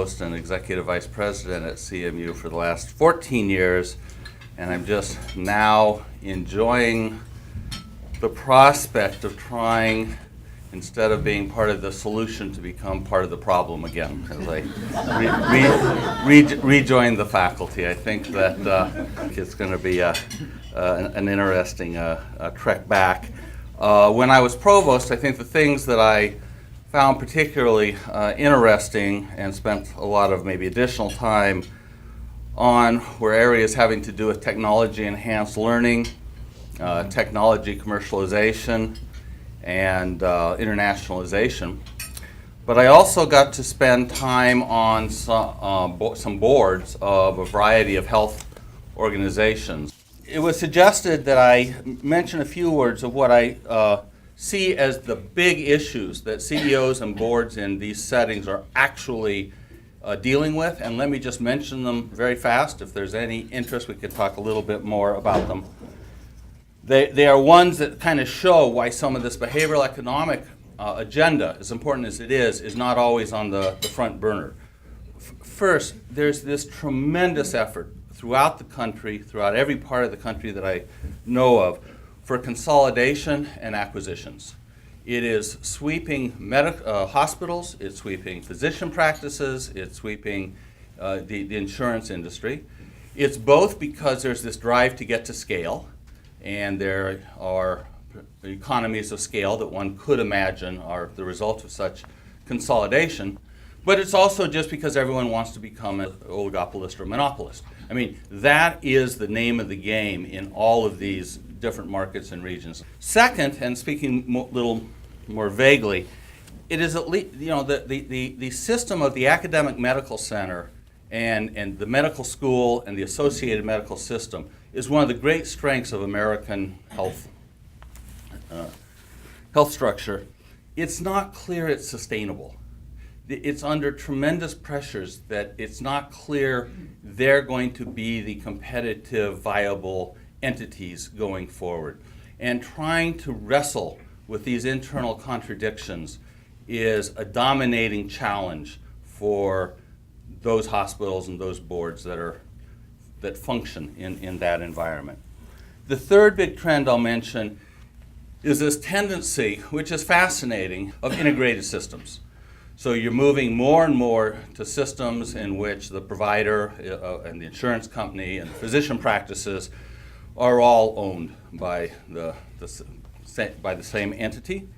provost and executive vice president at CMU for the last 14 years, and I'm just now enjoying the prospect of trying, instead of being part of the solution, to become part of the problem again as I rejoin the faculty. I think that it's going to be an interesting trek back. When I was provost, I think the things that I found particularly interesting and spent a lot of maybe additional time on were areas having to do with technology-enhanced learning, technology commercialization, and internationalization. But I also got to spend time on some boards of a variety of health organizations. It was suggested that I mention a few words of what I see as the big issues that CEOs and boards in these settings are actually dealing with, and let me just mention them very fast. If there's any interest, we could talk a little bit more about them. They are ones that kind of show why some of this behavioral economic agenda, as important as it is not always on the front burner. First, there's this tremendous effort throughout the country, throughout every part of the country that I know of, for consolidation and acquisitions. It is sweeping hospitals, it's sweeping physician practices, it's sweeping the insurance industry. It's both because there's this drive to get to scale, and there are economies of scale that one could imagine are the result of such consolidation, but it's also just because everyone wants to become an oligopolist or monopolist. I mean, that is the name of the game in all of these different markets and regions. Second, and speaking a little more vaguely, it is at least, the system of the academic medical center and the medical school and the associated medical system is one of the great strengths of American health structure. It's not clear it's sustainable. It's under tremendous pressures that it's not clear they're going to be the competitive, viable entities going forward. And trying to wrestle with these internal contradictions is a dominating challenge for those hospitals and those boards that function in that environment. The third big trend I'll mention is this tendency, which is fascinating, of integrated systems. So you're moving more and more to systems in which the provider and the insurance company and the physician practices are all owned by the same entity.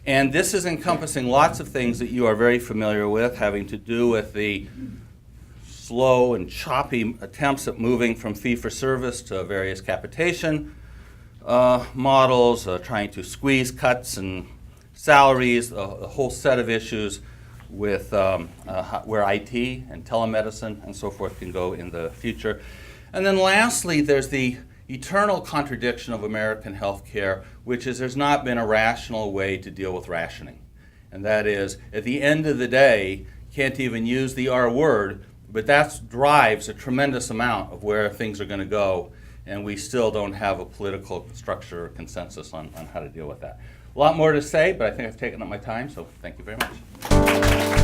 And this is encompassing lots of things that you are very familiar with, having to do with the slow and choppy attempts at moving from fee-for-service to various capitation models, trying to squeeze cuts and salaries, a whole set of issues with where IT and telemedicine and so forth can go in the future. And then lastly, there's the eternal contradiction of American healthcare, which is there's not been a rational way to deal with rationing. And that is, at the end of the day, can't even use the R word, but that drives a tremendous amount of where things are going to go, and we still don't have a political structure or consensus on how to deal with that. A lot more to say, but I think I've taken up my time, so thank you very much.